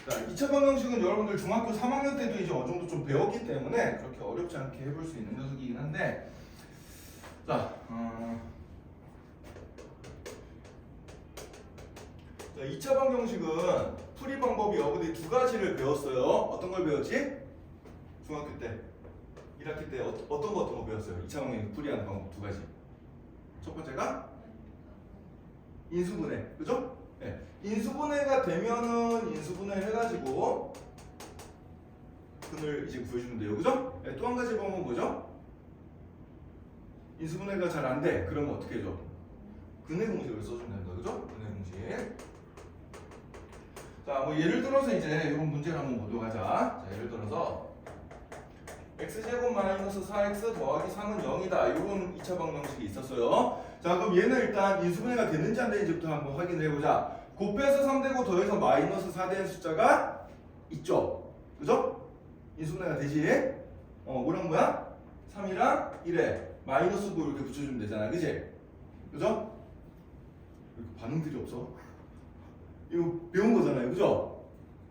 자, 2차 방정식은 여러분들 중학교 3학년 때도 이제 어느 정도 좀 배웠기 때문에 그렇게 어렵지 않게 해볼 수 있는 녀석이긴 한데, 자, 2차 방정식은 풀이 방법이 여러분들이 두 가지를 배웠어요. 어떤 걸 배웠지? 중학교 때, 1학기 때 어떤 거 배웠어요? 2차 방정식 풀이하는 방법 두 가지. 첫 번째가 인수분해, 그죠? 네. 인수분해가 되면은 인수분해 해가지고 근을 이제 구해주면 돼요, 그죠? 네, 또 한 가지 방법은 뭐죠? 인수분해가 잘 안 돼. 그러면 어떻게 해줘? 근의 공식을 써주면 된다, 그죠? 근의 공식. 자, 뭐 예를 들어서 이제 이런 문제를 한번 보도록 하자. 자, 예를 들어서 x제곱 마이너스 4x 더하기 3은 0이다. 이런 2차 방정식이 있었어요. 자, 그럼 얘는 일단 인수분해가 되는지 안 되는지부터 한번 확인을 해보자. 곱해서 3되고 더해서 마이너스 4 된 숫자가 있죠. 그죠? 인수분해가 되지? 뭐랑 뭐야? 3이랑 1에 마이너스 9 이렇게 붙여주면 되잖아. 그지? 그죠? 이렇게 반응들이 없어. 이거 배운 거잖아요. 그죠?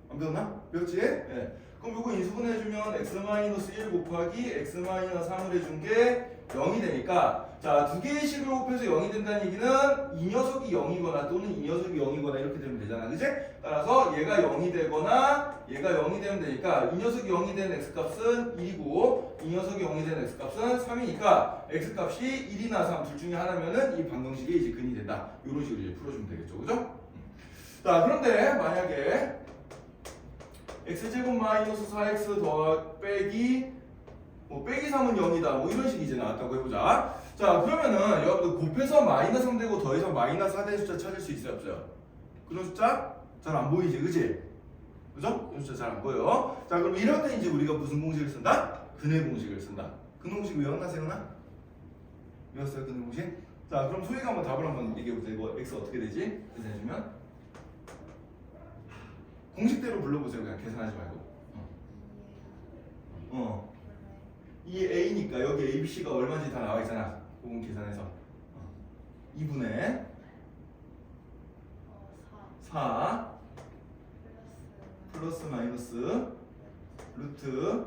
안 배웠나? 배웠지? 네. 그럼 이거 인수분해해주면 x-1 곱하기 x-3을 해준 게 0이 되니까, 자, 두 개의 식을 곱해서 0이 된다는 얘기는 이 녀석이 0이거나 또는 이 녀석이 0이거나 이렇게 되면 되잖아. 그지? 따라서 얘가 0이 되거나 얘가 0이 되면 되니까 이 녀석이 0이 된 x값은 1이고 이 녀석이 0이 된 x값은 3이니까 x값이 1이나 3 둘 중에 하나면은 이 방정식이 이제 근이 된다. 이런 식으로 이제 풀어주면 되겠죠. 그죠? 자, 그런데 만약에 x제곱 마이너스 4x 더 빼기 빼기 3은 0이다. 뭐 이런 식이 이제 나왔다고 해보자. 자, 그러면은 여러분 곱해서 마이너스 3 되고 더해서 마이너스 4 된 숫자 찾을 수 있어요, 없어요? 그런 숫자 잘 안 보이지, 그지? 그죠? 그런 숫자 잘 안 보여. 자, 그럼 이럴 때 이제 우리가 무슨 공식을 쓴다? 근의 공식을 쓴다. 근의 공식 외웠나, 세훈아? 외웠어요, 근의 공식? 자, 그럼 소희가 한번 답을 한번 얘기해보세요. 이거 x 어떻게 되지? 계산해주면 공식대로 불러보세요. 그냥 계산하지 말고. 이 a니까 여기 a, b, c가 얼마인지 다 나와 있잖아. 그건 계산해서 2분의 4 플러스 마이너스 루트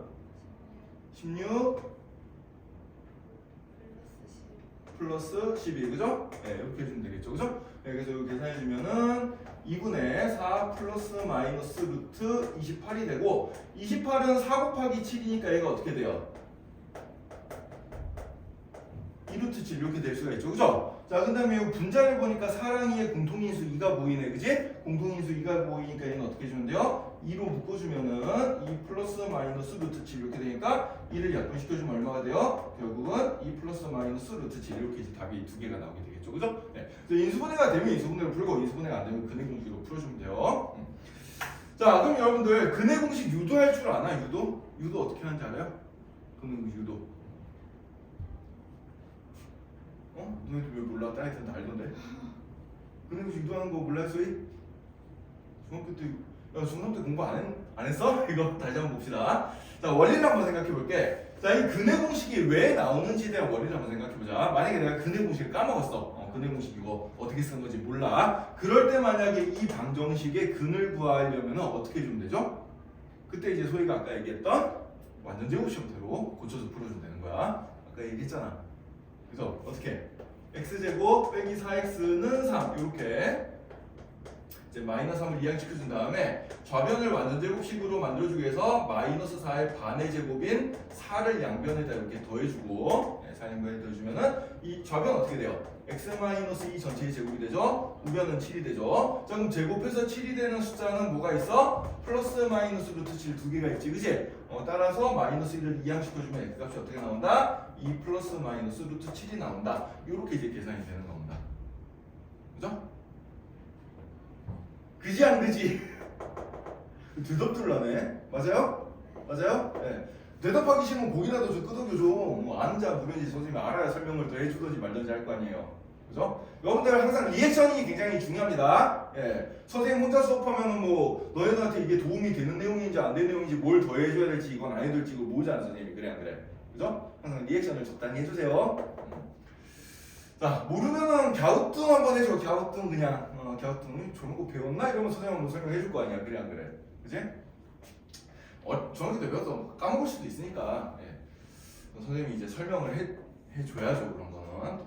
16 플러스 12, 그죠? 네, 이렇게 해주면 되겠죠, 그죠? 네, 그래서 이거 계산해주면은 2분의 4 플러스 마이너스 루트 28이 되고, 28은 4 곱하기 7이니까 얘가 어떻게 돼요? 2루트 7 이렇게 될 수가 있죠, 그죠? 자, 그 다음에 이 분자를 보니까 4랑 2의 공통인수 2가 보이네, 그지? 공통인수 2가 보이니까 얘는 어떻게 해주면 돼요? 2로 묶어주면은 2 플러스 마이너스 루트 7 이렇게 되니까 2를 약분시켜주면 얼마가 돼요? 결국은 2 플러스 마이너스 루트 7 이렇게 이제 답이 두 개가 나오게 되겠죠, 그죠? 네. 그래서 인수분해가 되면 인수분해로 풀고 인수분해가 안 되면 근의 공식으로 풀어주면 돼요. 자, 그럼 여러분들 근의 공식 유도할 줄 아나? 유도? 유도 어떻게 하는지 알아요? 근의 공식 유도. 너희들 왜 몰라? 딴 애들은 다 알던데. 근의 공식 유도하는 거 몰라요, 소희? 중학교 때, 야, 중3 때 공부 안 했어? 이거 다시 한번 봅시다. 자, 원리를 한번 생각해 볼게. 자, 이 근의 공식이 왜 나오는지에 대한 원리를 한번 생각해 보자. 만약에 내가 근의 공식을 까먹었어. 근의 공식 이거 어떻게 쓰는 건지 몰라. 그럴 때 만약에 이 방정식의 근을 구하려면 어떻게 해주면 되죠? 그때 이제 소희가 아까 얘기했던 완전 제곱 형태로 고쳐서 풀어주면 되는 거야. 아까 얘기했잖아. 그래서 어떻게? x제곱 빼기 4x는 3 이렇게 이제 마이너스 3을 이항시켜준 다음에 좌변을 완전 제곱식으로 만들어주기 위해서 마이너스 4의 반의 제곱인 4를 양변에다 이렇게 더해주고 4 양변에 더해주면은 이 좌변 어떻게 돼요? x-2 전체의 제곱이 되죠? 우변은 7이 되죠? 자, 그럼 제곱해서 7이 되는 숫자는 뭐가 있어? 플러스 마이너스 루트 7 두 개가 있지, 그지? 따라서 마이너스 1을 이항시켜주면 x값이 어떻게 나온다? 2 플러스 마이너스 루트 7이 나온다. 이렇게 이제 계산이 되는 겁니다. 그죠? 그지 안 그지? 드덥들라네. 맞아요? 맞아요? 네. 대답하기 싫으면 고기라도 좀 끄덕여줘. 뭐 아는지 안 모르는지 선생님이 알아야 설명을 더 해주든지 말든지 할 거 아니에요. 그죠? 여러분들 항상 리액션이 굉장히 중요합니다. 예. 선생님 혼자 수업하면은 뭐 너희들한테 이게 도움이 되는 내용인지 안 되는 내용인지 뭘 더 해줘야 될지 이건 안 해둘지 이거 모르잖아 선생님이. 그래 안 그래? 그죠? 항상 리액션을 적당히 해주세요. 자, 모르면은 갸우뚱 한번 해줘. 갸우뚱 그냥 갸우뚱 저런 거 배웠나? 이러면 선생님 한번 설명해 줄 거 아니야. 그래 안 그래? 그지? 중학교 때 배워서 까먹을 수도 있으니까 선생님이 이제 설명을 해줘야죠 그런 거는.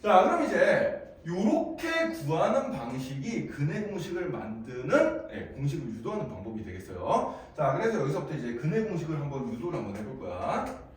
자 그럼 이제 요렇게 구하는 방식이 근해 공식을 만드는 공식을 유도하는 방법이 되겠어요. 자 그래서 여기서부터 이제 근해 공식을 한번 유도를 한번 해볼 거야.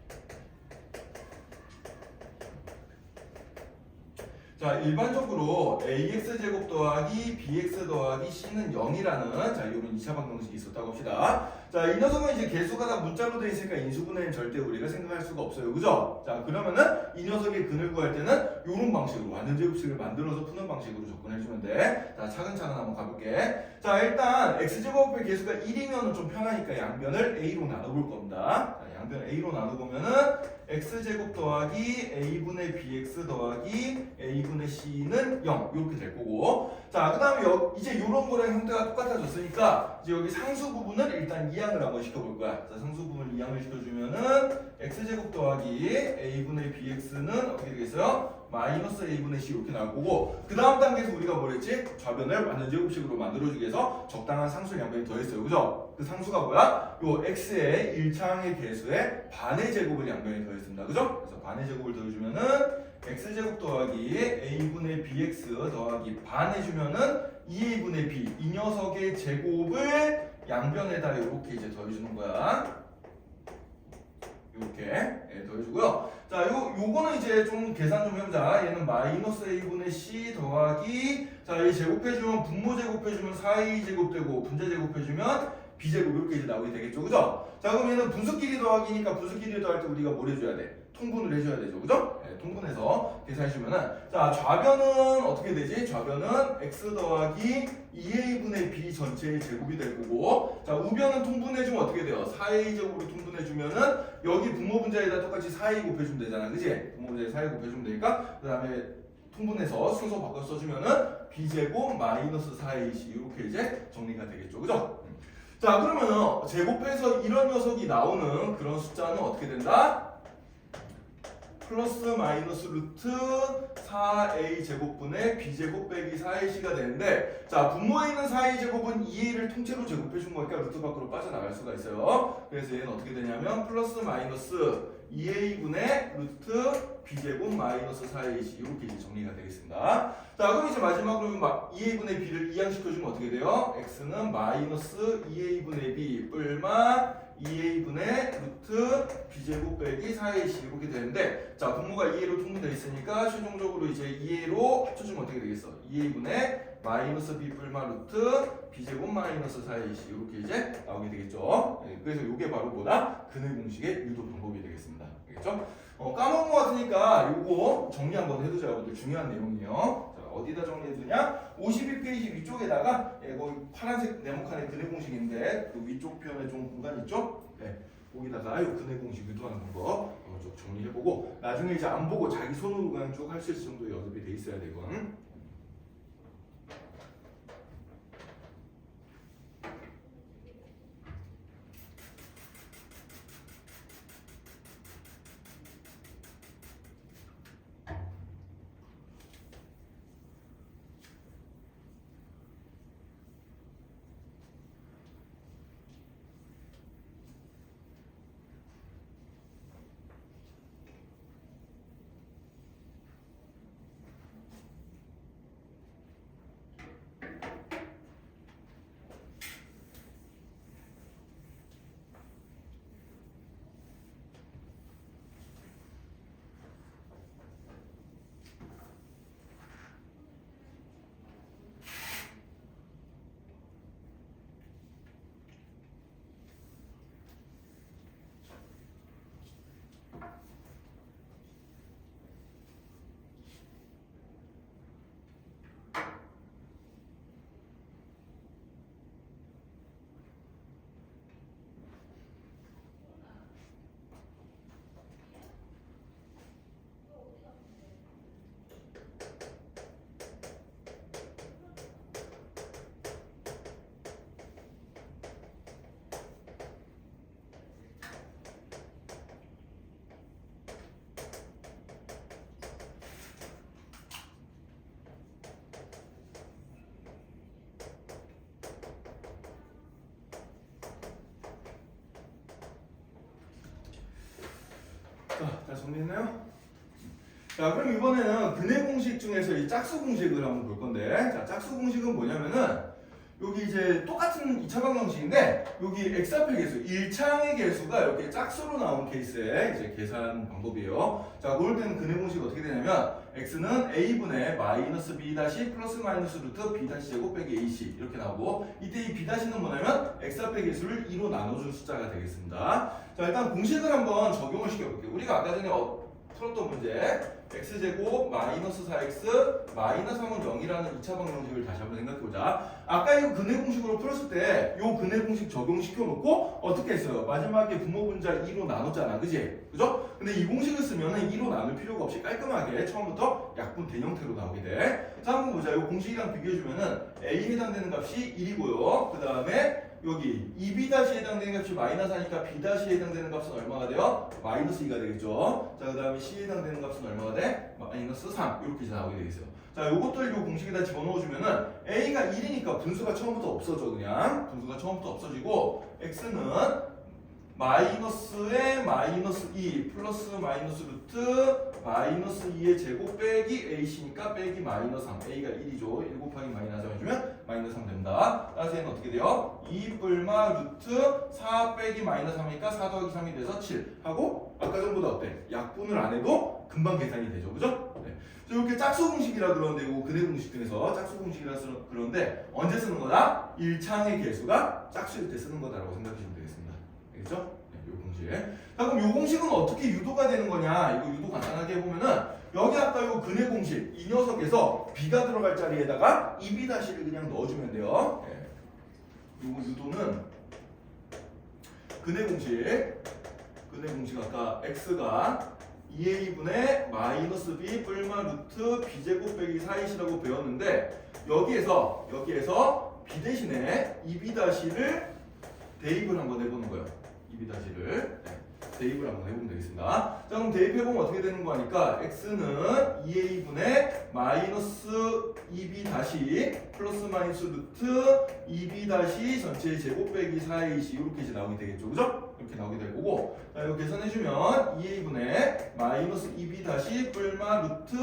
자 일반적으로 ax제곱 더하기 bx 더하기 c는 0이라는 자 이런 2차 방정식이 있었다고 합시다. 자 이 녀석은 이제 개수가 다 문자로 되어 있으니까 인수분해는 절대 우리가 생각할 수가 없어요. 그죠? 자 그러면은 이 녀석의 근을 구할 때는 이런 방식으로 완전제곱식을 만들어서 푸는 방식으로 접근해주면 돼. 자 차근차근 한번 가볼게. 자 일단 x제곱의 개수가 1이면 좀 편하니까 양변을 a로 나눠볼 겁니다. 자, 양변을 a로 나눠보면은 x제곱 더하기 a분의 bx 더하기 a분의 c는 0 이렇게 될 거고, 자 그 다음에 이제 이런 거랑 형태가 똑같아졌으니까 이제 여기 상수 부분을 일단 이항을 한번 시켜볼 거야. 자 상수 부분을 이항을 시켜주면은 x제곱 더하기 a분의 bx는 어떻게 되겠어요? 마이너스 a분의 c 이렇게 나올 거고, 그 다음 단계에서 우리가 뭘 했지? 좌변을 완전제곱식으로 만들어주기 위해서 적당한 상수 양변이 더했어요. 그죠? 그 상수가 뭐야? 요 x의 1차항의 개수의 반의 제곱을 양변에 더했습니다. 그죠? 그래서 반의 제곱을 더해주면은 x제곱 더하기 a분의 bx 더하기 반 해주면은 2a분의 b 이 녀석의 제곱을 양변에다 이렇게 이제 더해주는 거야. 이렇게 더해주고요. 자, 요거는 이제 좀 계산 좀 해보자. 얘는 마이너스 a분의 c 더하기, 자, 이 제곱해주면 분모 제곱해주면 4a 제곱되고 분자 제곱해주면 b제곱 이렇게 이제 나오게 되겠죠, 그죠? 자, 그럼 얘는 분수끼리 더하기니까 분수끼리 더할 때 우리가 뭘 해줘야 돼? 통분을 해줘야 되죠, 그죠? 네, 통분해서 계산해주면은, 자, 좌변은 어떻게 되지? 좌변은 x 더하기 2a분의 b 전체의 제곱이 될 거고, 자, 우변은 통분해주면 어떻게 돼요? 4a 제곱으로 통분해주면은 여기 분모 분자에다 똑같이 4a 곱해주면 되잖아, 그지? 분모 분자에 4a 곱해주면 되니까, 그 다음에 통분해서 순서 바꿔 써주면은 b제곱 마이너스 4ac 이렇게 이제 정리가 되겠죠, 그죠? 자, 그러면은 제곱해서 이런 녀석이 나오는 그런 숫자는 어떻게 된다? 플러스 마이너스 루트 4a 제곱분의 b제곱 빼기 4ac가 되는데, 자 분모에 있는 4a 제곱은 2a를 통째로 제곱해 준 거니까 루트 밖으로 빠져나갈 수가 있어요. 그래서 얘는 어떻게 되냐면 플러스 마이너스 2a분의 루트 b제곱 마이너스 4ac 이렇게 이제 정리가 되겠습니다. 자 그럼 이제 마지막으로 2a분의 b를 이항시켜주면 어떻게 돼요? x는 마이너스 2a분의 b 뿔마 2a분의 루트 b제곱 빼기 4ac 이렇게 되는데, 자 분모가 2a로 통분되어 있으니까 최종적으로 이제 2a로 합쳐주면 어떻게 되겠어? 2a분의 마이너스 b 뿔마 루트 b제곱 마이너스 4ac 이렇게 이제 나오게 되겠죠. 네, 그래서 이게 바로 뭐다? 근해 공식의 유도 방법이 되겠습니다. 알겠죠? 까먹은 것 같으니까 요거 정리 한번 해두자. 이것도 중요한 내용이에요. 자, 어디다 정리해두냐? 52페이지 위쪽에다가 거기 파란색 네모칸의 근해 공식인데 그 위쪽 편에 좀 공간 있죠? 네. 거기다가 요 근해 공식 유도하는 방법 쭉 정리해보고, 나중에 이제 안 보고 자기 손으로 그냥 쭉 할 수 있을 정도 연습이 돼 있어야 되건. 자, 정리했나요? 자, 그럼 이번에는 근해 공식 중에서 이 짝수 공식을 한번 볼 건데, 자, 짝수 공식은 뭐냐면은 여기 이제 똑같은 2차 방정식인데 여기 x 앞의 개수, 1창의 개수가 이렇게 짝수로 나온 케이스의 이제 계산 방법이에요. 자, 그럴 때는 근해 공식이 어떻게 되냐면 x는 a분의 마이너스 b 다시 플러스 마이너스 루트 b 다시 제곱 빼기 ac 이렇게 나오고, 이때 이 b 다시는 뭐냐면 x 앞의 개수를 2로 나눠준 숫자가 되겠습니다. 자, 일단 공식을 한번 적용을 시켜볼게요. 우리가 아까 전에 풀었던 문제 x제곱 마이너스 4x 마이너스 3은 0이라는 2차 방정식을 다시 한번 생각해보자. 아까 이거 근해 공식으로 풀었을 때 이 근해 공식 적용시켜놓고 어떻게 했어요? 마지막에 분모 분자 2로 나눴잖아, 그지? 그죠? 근데 이 공식을 쓰면은 2로 나눌 필요가 없이 깔끔하게 처음부터 약분 대형태로 나오게 돼. 자, 한번 보자. 이 공식이랑 비교해주면은 a에 해당되는 값이 1이고요. 그 다음에 여기 2b-에 해당되는 값이 마이너스 하니까 b-에 해당되는 값은 얼마가 돼요? 마이너스 2가 되겠죠. 자, 그 다음에 c에 해당되는 값은 얼마가 돼? 마이너스 3 이렇게 이제 나오게 되겠어요. 자, 요것들 요 공식에다 집어넣어주면은 a가 1이니까 분수가 처음부터 없어져. 그냥 분수가 처음부터 없어지고 x는 마이너스에 마이너스 2 플러스 마이너스 루트 마이너스 2의 제곱 빼기 ac니까 빼기 마이너스 3, a가 1이죠. 1 곱하기 마이너스 3 해주면 마이너스 3 됩니다. 따라서 얘는 어떻게 돼요? 2 뿔마 루트 4 빼기 마이너스 3이니까 4 더하기 3이 돼서 7 하고, 아까 전보다 어때? 약분을 안 해도 금방 계산이 되죠. 그죠? 네. 이렇게 짝수 공식이라 그러는데, 이거 근해 공식 중에서 짝수 공식이라 그러는데 언제 쓰는 거다? 1창의 개수가 짝수일 때 쓰는 거다라고 생각하시면 되겠습니다. 알겠죠? 네, 요 공식. 자, 그럼 요 공식은 어떻게 유도가 되는 거냐? 이거 유도 간단하게 해보면은 여기 아까 요 근해 공식 이 녀석에서 b가 들어갈 자리에다가 2b-를 그냥 넣어주면 돼요. 네. 요 유도는 근해 공식 아까 x가 2a분의 마이너스 b 뿔마 루트 b제곱 빼기 4ac라고 배웠는데, 여기에서 b 대신에 2b-를 대입을 한번 해보는 거예요. 2b-를 대입을 한번 해보면 되겠습니다. 자, 그럼 대입해보면 어떻게 되는 거 하니까 x는 2a분의 마이너스 2b- 플러스 마이너스 루트 2b- 전체의 제곱 빼기 4ac 이렇게 이제 나오게 되겠죠. 그죠? 이렇게 나오게 될 거고, 자, 이거 계산해주면 2a분의 마이너스 2b- 뿔마 루트,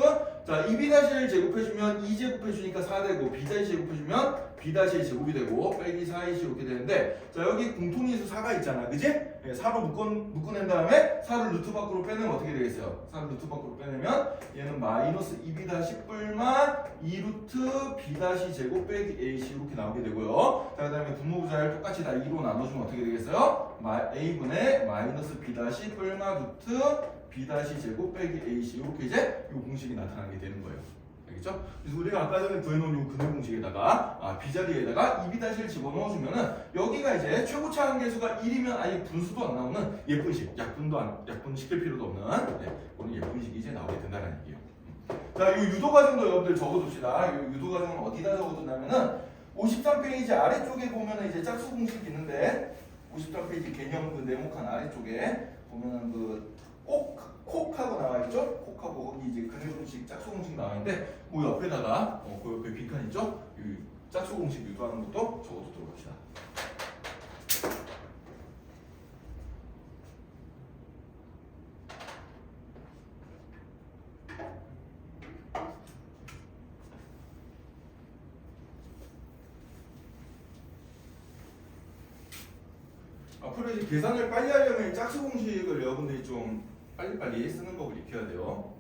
자, 2b-를 제곱해주면 2 제곱해주니까 4 되고, b- 제곱해주면 b-의 제곱이 되고 빼기 4ac 이렇게 되는데, 자, 여기 공통인수 4가 있잖아, 그지? 네, 4로 묶어낸 다음에 4를 루트 밖으로 빼내면 어떻게 되겠어요? 4를 루트 밖으로 빼내면 얘는 마이너스 2b- 뿔마 2루트 b- 제곱 빼기 ac 이렇게 나오게 되고요. 자, 그 다음에 분모부자를 똑같이 다 2로 나눠주면 어떻게 되겠어요? a분의 마이너스 b- 뿔마 루트 b- 제곱 빼기 ac 이렇게 이제 이 공식이 나타나게 되는 거예요. 알겠죠? 그래서 우리가 아까 전에 구해놓은 요 근해 공식에다가 b-를 집어넣어주면은 여기가 이제 최고차 한계수가 1이면 아예 분수도 안 나오는 예쁜식, 약분 시킬 필요도 없는 그런 예쁜식이 이제 나오게 된다는 얘기예요. 자, 이 유도 과정도 여러분들 적어둡시다. 이 유도 과정은 어디다 적어두냐면은 53페이지 아래쪽에 보면은 이제 짝수 공식 있는데, 53페이지 개념 그 네모칸 아래쪽에 보면은 콕 하고 나와 있죠? 콕하고 거기 이제 근해 공식, 짝수 공식 나와 있는데, 그 옆에다가 그 옆에 빈칸 있죠? 이 짝수 공식 유도하는 것도 적어두도록 합시다. 앞으로 이제 계산을 빨리 하려면 짝수 공식을 여러분들이 좀 빨리빨리 쓰는 법을 익혀야 돼요.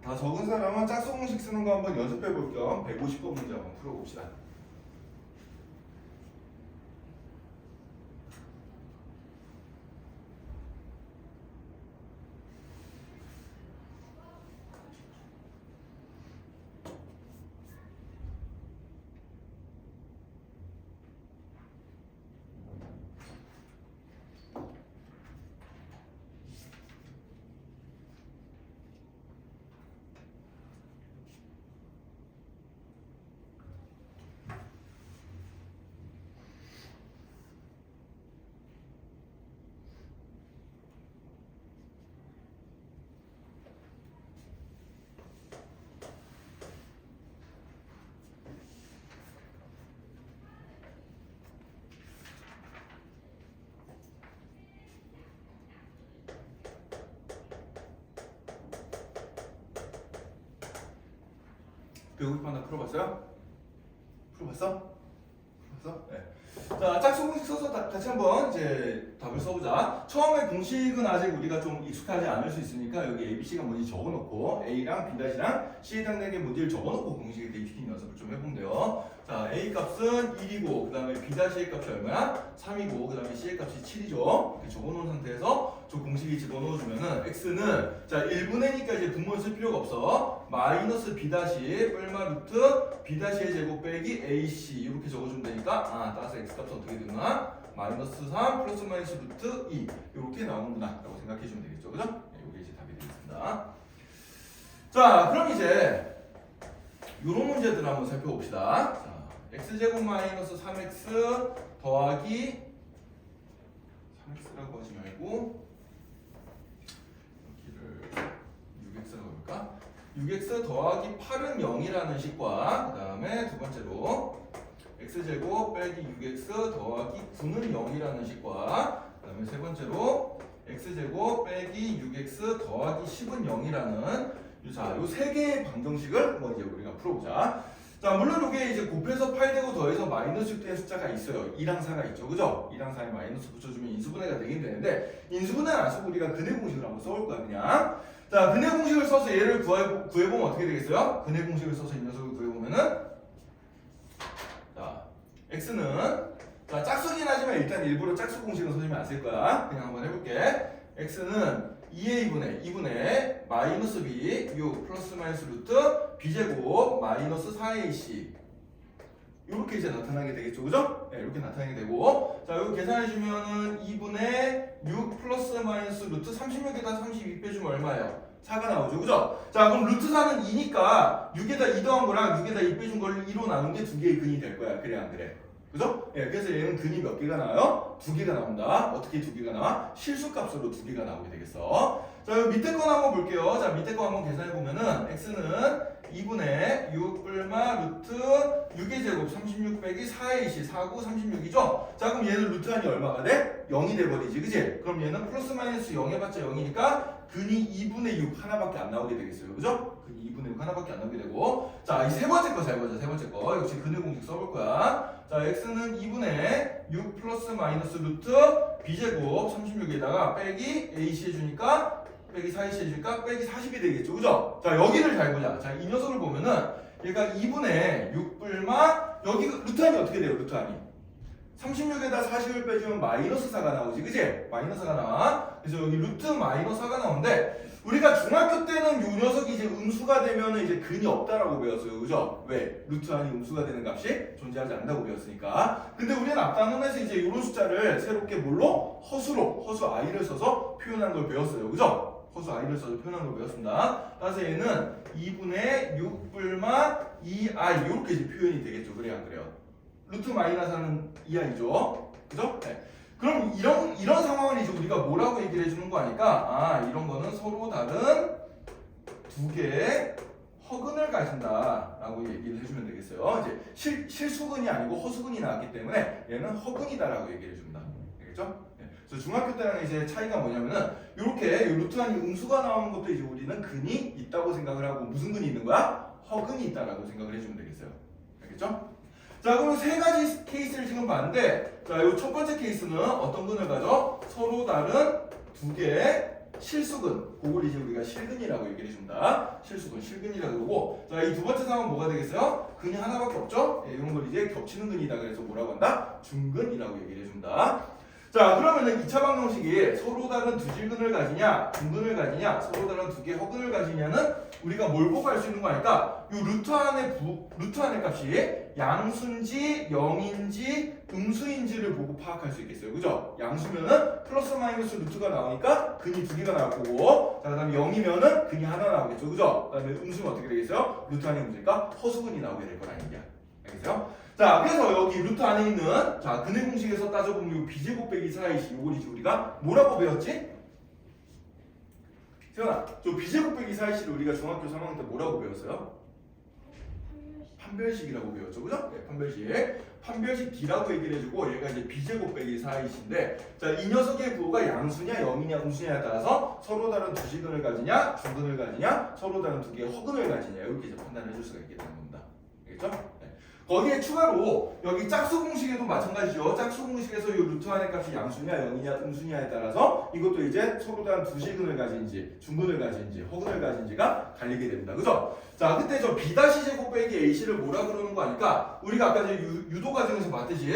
다 적은 사람은 짝수 공식 쓰는 거 한번 연습해 볼 겸 150번 문제 한번 풀어봅시다. 배우기 판단 풀어봤어요? 풀어봤어? 풀어봤어? 네. 자, 짝수 공식 써서 같이 한번 이제 답을 써보자. 처음에 공식은 아직 우리가 좀 익숙하지 않을 수 있으니까 여기 A, B, C가 뭔지 적어놓고 A랑 B-랑 C에 해당되는 게 뭔지를 적어놓고 공식에 대입시키는 연습을 좀 해보면 돼요. 자, A 값은 1이고 그 다음에 B-의 값이 얼마야? 3이고 그 다음에 C의 값이 7이죠. 이렇게 적어놓은 상태에서 저 공식에 집어넣어주면은 X는 자 1분의니까 이제 분모를 쓸 필요가 없어. 마이너스 B- 뿔마 루트 B-의 제곱 빼기 AC 이렇게 적어주면 되니까 따라서 X 값은 어떻게 되나? 마이너스 3 플러스 마이너스 루트 2 이렇게 나오는구나 라고 생각해주면 되겠죠. 그죠? 네, 이게 이제 답이 되겠습니다. 자, 그럼 이제 이런 문제들 한번 살펴봅시다. 자, x제곱 마이너스 3x 더하기 3x라고 하지 말고 여기를 6x라고 해볼까? 6x 더하기 8은 0이라는 식과 그 다음에 두 번째로 x제곱 빼기 6x 더하기 9는 0이라는 식과 그 다음에 세 번째로 x제곱 빼기 6x 더하기 10은 0이라는 자, 요 세 개의 방정식을 뭐 이제 우리가 풀어보자. 자, 물론 이게 이제 곱해서 8되고 더해서 마이너스 6되는 숫자가 있어요. 2랑 4가 있죠. 그죠? 2랑 4에 마이너스 붙여주면 인수분해가 되긴 되는데 인수분해는 안 쓰고 우리가 근해 공식을 한번 써볼 거야, 그냥. 자, 근해 공식을 써서 얘를 구해보면 어떻게 되겠어요? 근해 공식을 써서 이 녀석을 구해보면은 자, x는 자, 짝수긴 하지만 일단 일부러 짝수 공식은 써주면 안 쓸 거야. 그냥 한번 해볼게. x는 2분의 마이너스 b 6 플러스 마이너스 루트 b제곱 마이너스 4ac 이렇게 이제 나타나게 되겠죠, 그죠? 네, 이렇게 나타나게 되고 자, 여기 계산해주면은 2분의 6 플러스 마이너스 루트 36에다 32 빼주면 얼마예요? 4가 나오죠, 그죠? 자, 그럼 루트 4는 2니까 6에다 2 더한 거랑 6에다 2 빼준 걸 2로 나눈 게 두 개의 근이 될 거야, 그래 안 그래? 그죠? 예, 그래서 얘는 근이 몇 개가 나와요? 두 개가 나온다. 어떻게 두 개가 나와? 실수값으로 두 개가 나오게 되겠어. 자, 여기 밑에 거 한번 볼게요. 자, 밑에 거 한번 계산해 보면은 x는 2분의 6 뿔마 루트 6의 제곱 36 빼기 4의 20 4, 9, 36이죠? 자, 그럼 얘는 루트 한이 얼마가 돼? 0이 돼버리지, 그지? 그럼 얘는 플러스 마이너스 0 해봤자 0이니까 근이 2분의 6 하나밖에 안 나오게 되겠어요, 그죠? 근이 2분의 6 하나밖에 안 나오게 되고 자, 이 세 번째 거 잘 보자, 세 번째 거 역시 근해 공식 써볼 거야. 자, x는 2분의 6 플러스 마이너스 루트 b제곱 36에다가 빼기 ac 해주니까 빼기 4ac 해주니까 빼기 40이 되겠죠, 그죠? 자, 여기를 잘 보자. 자, 이 녀석을 보면은 얘가 2분의 6불마 여기 루트한이 어떻게 돼요, 루트한이? 36에다 40을 빼주면 마이너스 4가 나오지, 그지? 마이너스 4가 나와. 그래서 여기 루트 마이너스 4가 나오는데 우리가 중학교 때는 이 녀석이 이제 음수가 되면은 이제 근이 없다라고 배웠어요, 그죠? 왜? 루트한이 음수가 되는 값이 존재하지 않는다고 배웠으니까. 근데 우리는 앞단원에서 이제 이런 숫자를 새롭게 뭘로? 허수 i를 써서 표현한 걸 배웠어요, 그죠? 허수 i를 써서 표현한 걸 배웠습니다. 따라서 얘는 2분의 6불마 2i 이렇게 이제 표현이 되겠죠, 그래야 안 그래요? 루트 마이너스는 2i죠, 그죠? 네. 그럼 이런 상황을 이제 우리가 뭐라고 얘기를 해주는 거 아니까 이런 거는 서로 다른 두 개의 허근을 가진다라고 얘기를 해주면 되겠어요. 이제 실수근이 아니고 허수근이 나왔기 때문에 얘는 허근이다라고 얘기를 해줍니다. 알겠죠? 네. 그래서 중학교 때랑 이제 차이가 뭐냐면은 이렇게 루트한이 음수가 나오는 것도 이제 우리는 근이 있다고 생각을 하고 무슨 근이 있는 거야? 허근이 있다라고 생각을 해주면 되겠어요. 알겠죠? 자, 그럼 세 가지 케이스를 지금 봤는데 자, 이 첫 번째 케이스는 어떤 근을 가져? 서로 다른 두 개의 실수근, 그걸 이제 우리가 실근이라고 얘기를 해줍니다. 실수근, 실근이라고 그러고 자, 이 두 번째 상황은 뭐가 되겠어요? 근이 하나밖에 없죠? 예, 이런 걸 이제 겹치는 근이다 그래서 뭐라고 한다? 중근이라고 얘기를 해줍니다. 자, 그러면은 2차 방정식이 서로 다른 두 질근을 가지냐, 중근을 가지냐, 서로 다른 두 개의 허근을 가지냐는 우리가 뭘 보고 알 수 있는 거 아닐까? 이 루트 안의 값이 양수인지 0인지 음수인지를 보고 파악할 수 있겠어요, 그죠? 양수면은 플러스 마이너스 루트가 나오니까 근이 두 개가 나올 거고, 자, 그다음에 0이면은 근이 하나 나오겠죠, 그죠? 그다음에 음수는 어떻게 되겠어요? 루트 안의 문제니까 허수근이 나오게 될 거라는 얘기야. 알겠어요? 자, 그래서 여기 루트 안에 있는 자, 근해 공식에서 따져보면 이 b제곱 빼기 4ac 요걸 이제 우리가 뭐라고 배웠지? 세연아, 저 b제곱 빼기 4ac를 우리가 중학교 3학년 때 뭐라고 배웠어요? 판별식이라고 배웠죠, 그죠? 네, 판별식 D라고 얘기를 해주고 얘가 이제 B제곱 빼기 4AC인데 자, 이 녀석의 부호가 양수냐 0이냐 음수냐에 따라서 서로 다른 두 시근을 가지냐 중근을 가지냐 서로 다른 두 개의 허근을 가지냐 이렇게 이제 판단을 해줄 수가 있게 되는 겁니다. 알겠죠? 네. 거기에 추가로 여기 짝수 공식에도 마찬가지죠. 짝수 공식에서 이 루트 안의 값이 양수냐 0이냐 음수냐에 따라서 이것도 이제 서로 다른 두 시근을 가진지 중근을 가진지 허근을 가진지가 갈리게 됩니다. 그죠? 자, 그때 저 B-제곱 빼기 AC를 뭐라 그러는 거 아니까 우리가 아까 이제 유도 과정에서 봤듯이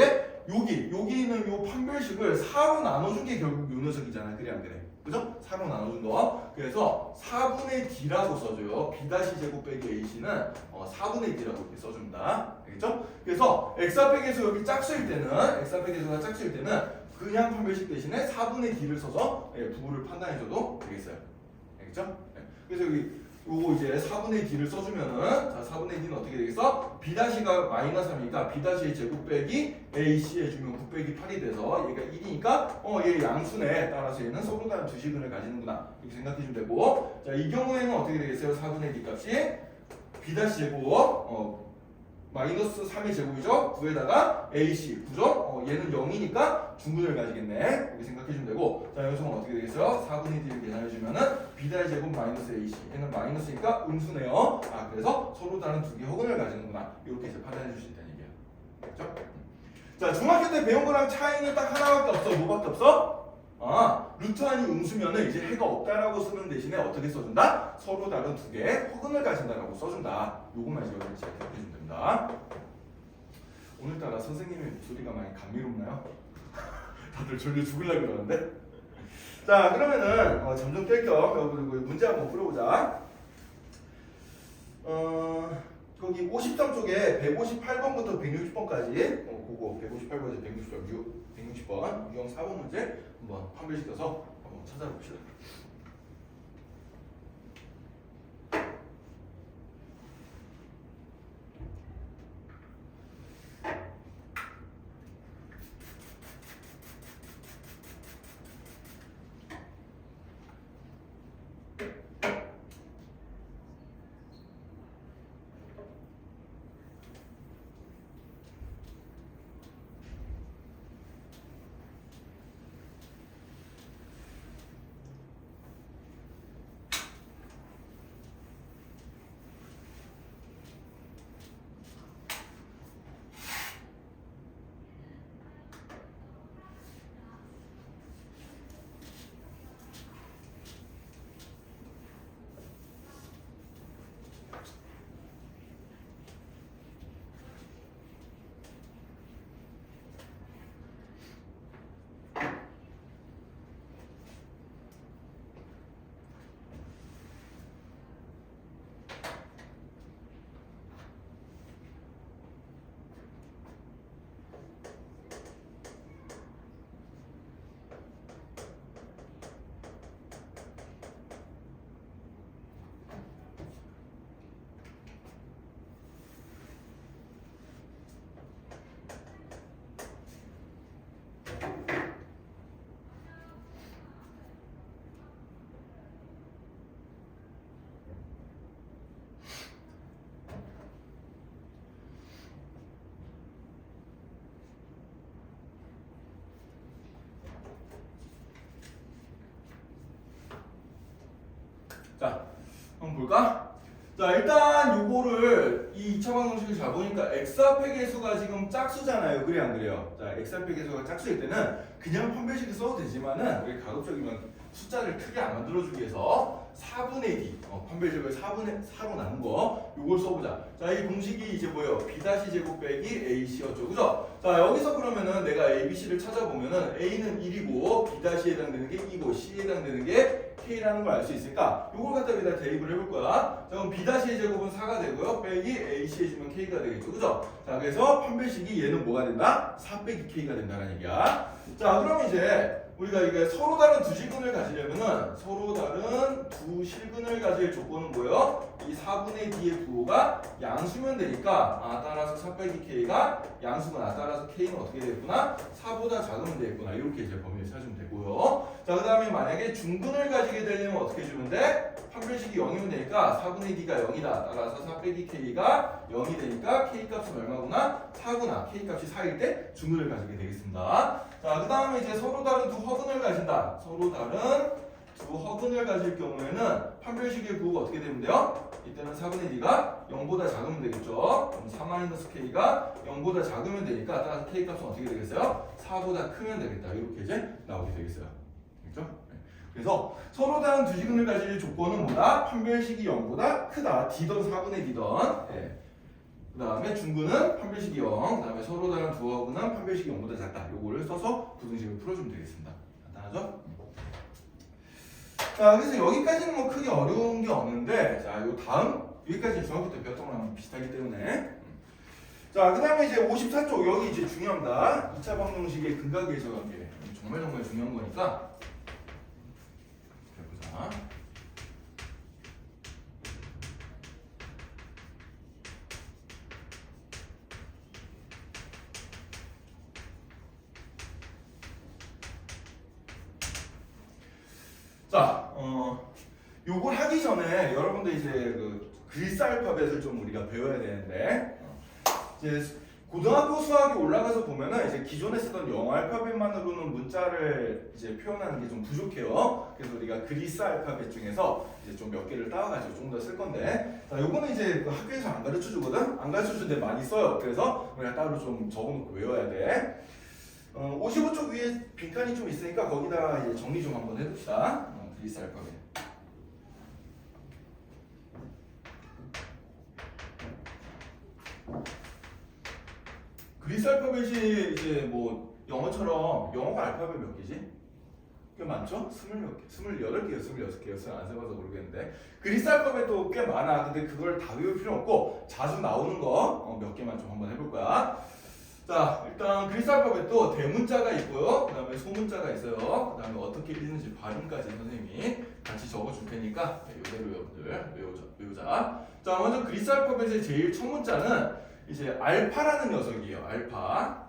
여기 있는 요 판별식을 4로 나눠준 게 결국 요 녀석이잖아. 그래 안 그래? 그죠? 4로 나눠준 거. 그래서 4분의 D라고 써줘요. B-제곱 빼기 AC는 4분의 D라고 이렇게 써줍니다. 알겠죠? 그래서 X합백에서 여기 짝수일 때는 X합백에서가 짝수일 때는 그냥 판별식 대신에 4분의 D를 써서 부호를 판단해줘도 되겠어요. 알겠죠? 그래서 여기 요거 이제 4분의 D를 써주면은 자 4분의 D는 어떻게 되겠어? B-가 마이너스 3이니까 B-의 제곱 빼기 AC 해주면 9 빼기 8이 돼서 얘가 1이니까 얘 양수네. 따라서 얘는 서로 다른 두 시근을 가지는구나 이렇게 생각해주면 되고 자 이 경우에는 어떻게 되겠어요? 4분의 D 값이 B-제곱 마이너스 3의 제곱이죠. 9에다가 AC 9죠. 얘는 0이니까 중근을 가지겠네. 이렇게 생각해주면 되고 자 여기서는 어떻게 되겠어요? 4분의 D를 계산해주면은 B의 제곱 마이너스 AC 얘는 마이너스니까 음수네요. 아 그래서 서로 다른 두 개의 허근을 가지는구나. 이렇게 이제 판단해줄 수 있다는 얘기예요. 됐죠? 자 중학교 때 배운 거랑 차이는 딱 하나밖에 없어. 뭐밖에 없어? 루트 안이 음수면은 이제 해가 없다라고 쓰는 대신에 어떻게 써준다? 서로 다른 두 개의 허근을 가진다라고 써준다. 요것만 이제 여러분 잘 기억해주면 됩니다. 오늘따라 선생님의 목소리가 많이 감미롭나요? 다들 졸려 죽으려고 그러는데? 자 그러면은 잠 좀 깰 겸 문제 한번 풀어보자. 거기 53쪽에 158번부터 160번까지 그거 158번에서 160번 유형 4번 문제 한번 판별시켜서 한번 찾아봅시다. 자, 한번 볼까? 자, 일단 요거를 이 2차 방정식을 잘 보니까 X합의 개수가 지금 짝수잖아요. 그래 안 그래요? 자, X합의 개수가 짝수일 때는 그냥 판별식을 써도 되지만은 우리 가급적이면 숫자를 크게 안 만들어주기 위해서 4분의 D 판별식을 4로 나눈 거 요걸 써보자. 자, 이 공식이 이제 뭐예요? B-제곱 빼기 AC였죠. 그죠? 자, 여기서 그러면은 내가 ABC를 찾아보면은 A는 1이고 B-에 해당되는 게 2고 C에 해당되는 게 K라는 걸 알 수 있으니까 요걸 갖다 여기다 대입을 해볼 거야. 자, 그럼 B-의 제곱은 4가 되고요. 빼기 AC 해주면 K가 되겠죠. 그죠? 자, 그래서 판별식이 얘는 뭐가 된다? 4 빼기 K가 된다는 얘기야. 자, 그럼 이제 우리가 이게 서로 다른 두 실근을 가지려면은 서로 다른 두 실근을 가질 조건은 뭐예요? 이 4분의 D의 부호가 양수면 되니까 따라서 4 빼기 K가 양수구나. 따라서 K는 어떻게 되겠구나? 4보다 작으면 되겠구나. 이렇게 이제 범위를 찾으면 되고요. 자, 그 다음에 만약에 중근을 가지게 되려면 어떻게 해주면 돼? 판별식이 0이면 되니까 4분의 D가 0이다. 따라서 4 빼기 K가 0이 되니까 K 값은 얼마구나? 4구나. K 값이 4일 때 중근을 가지게 되겠습니다. 자, 그 다음에 이제 서로 다른 두 허근을 가진다. 서로 다른 두 허근을 가질 경우에는 판별식의 구호가 어떻게 되면 돼요? 이때는 4분의 D가 0보다 작으면 되겠죠. 그럼 4-K가 0보다 작으면 되니까 따라서 K 값은 어떻게 되겠어요? 4보다 크면 되겠다. 이렇게 이제 나오게 되겠어요. 그렇죠? 그래서 서로 다른 두 시근을 가질 조건은 뭐다? 판별식이 0보다 크다. D던 4분의 D던. 예. 그 다음에 중근은 판별식이 0. 그 다음에 서로 다른 두 허근은 판별식이 0보다 작다. 요거를 써서 부등식을 풀어주면 되겠습니다. 간단하죠? 자, 그래서 여기까지는 뭐 크게 어려운 게 없는데, 자, 요 다음 여기까지 중학교 때 배웠던 거랑 비슷하기 때문에. 자, 그 다음에 이제 54쪽 여기 이제 중요합니다. 2차 방정식의 근각의 해석관계. 정말 중요한 거니까. 해보자. 자, 요걸 하기 전에 여러분들 이제 그 그리스 알파벳을 좀 우리가 배워야 되는데, 이제 고등학교 수학이 올라가서 보면은 이제 기존에 쓰던 영어 알파벳만으로는 문자를 이제 표현하는 게 좀 부족해요. 그래서 우리가 그리스 알파벳 중에서 이제 좀 몇 개를 따와가지고 좀 더 쓸 건데, 자, 요거는 이제 그 학교에서 안 가르쳐 주거든. 안 가르쳐 주는데 많이 써요. 그래서 우리가 따로 좀 적어놓고 외워야 돼. 55쪽 위에 빈칸이 좀 있으니까 거기다가 이제 정리 좀 한번 해봅시다. 그리스 알파벳. 그리스 알파벳이 이제 뭐 영어처럼 영어가 알파벳 몇 개지? 꽤 많죠? 20몇 개, 28개요, 26개요. 안 세봐서 모르겠는데 그리스 알파벳도 꽤 많아. 근데 그걸 다 외울 필요 없고 자주 나오는 거 몇 개만 좀 한번 해볼 거야. 자, 일단 그리스 알파벳도 대문자가 있고요. 그 다음에 소문자가 있어요. 그 다음에 어떻게 읽는지 발음까지 선생님이 같이 적어줄 테니까 이대로 여러분들 외우자. 자, 먼저 그리스 알파벳의 제일 첫 문자는 이제 알파라는 녀석이에요. 알파.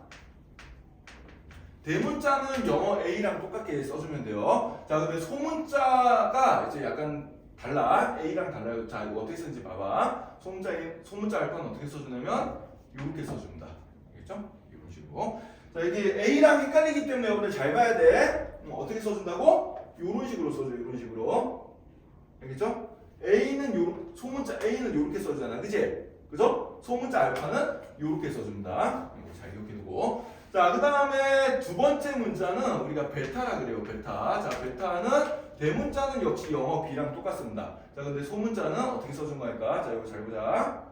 대문자는 영어 A랑 똑같게 써주면 돼요. 자, 근데 소문자가 이제 약간 달라. A랑 달라요. 자, 이거 어떻게 쓰는지 봐봐. 소문자 알파는 어떻게 써주냐면 이렇게 써줍니다. 알겠죠? 이런 식으로. 자, 이게 A랑 헷갈리기 때문에 여러분들 잘 봐야 돼. 어떻게 써준다고? 이런 식으로 써줘. 이런 식으로. 알겠죠? 소문자 A는 이렇게 써주잖아. 그치? 그죠? 소문자 알파는 이렇게 써줍니다. 잘 기억해두고. 자, 그 다음에 두 번째 문자는 우리가 베타라 그래요. 베타. 자, 베타는 대문자는 역시 영어 B랑 똑같습니다. 자, 근데 소문자는 어떻게 써준 거니까? 자, 이거 잘 보자.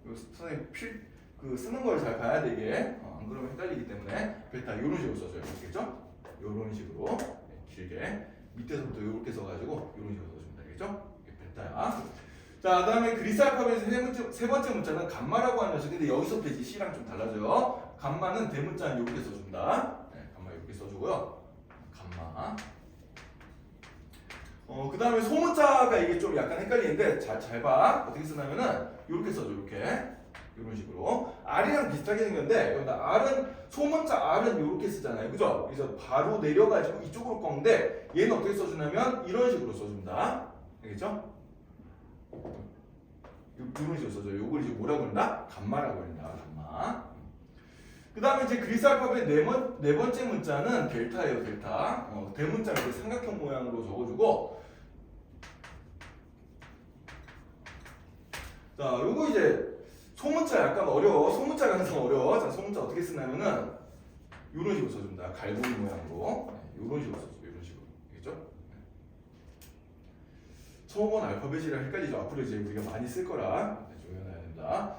이거 선생님 쓰는 걸 잘 봐야 되게. 안 그러면 헷갈리기 때문에 베타 이런 식으로 써줘요. 알겠죠? 이런 식으로 길게 밑에서부터 이렇게 써가지고 이런 식으로 써줍니다. 알겠죠? 이게 베타야. 자, 그 다음에 그리스 알파벳의 세 번째 문자는 감마라고 하는 녀석인데 여기서부터 이제 C랑 좀 달라져요. 감마는 대문자는 이렇게 써줍니다. 네, 감마 이렇게 써주고요. 감마. 그 다음에 소문자가 이게 좀 약간 헷갈리는데 잘 봐. 어떻게 쓰냐면은 이렇게 써줘. 이렇게. 이런 식으로. R이랑 비슷하게 생겼는데 여기다 R은 소문자 R은 이렇게 쓰잖아요. 그죠? 그래서 바로 내려가지고 이쪽으로 꺾는데 얘는 어떻게 써주냐면 이런 식으로 써준다. 알겠죠? 이런 식으로 써줘요. 요걸 이제 뭐라고 그런다? 감마라고 그런다. 감마. 그 다음에 이제 그리스 알파벳 네 번째 문자는 델타예요. 델타. 대문자를 이렇게 삼각형 모양으로 적어주고. 자, 요거 이제 소문자 약간 어려워. 소문자가 항상 어려워. 자, 소문자 어떻게 쓰냐면은 요런 식으로 써줍니다. 갈고리 모양으로. 요런 식으로 써줘. 요런 식으로. 알겠죠? 처음 본 알파벳이랑 헷갈리죠. 앞으로 이제 우리가 많이 쓸 거라 조심해야 됩니다.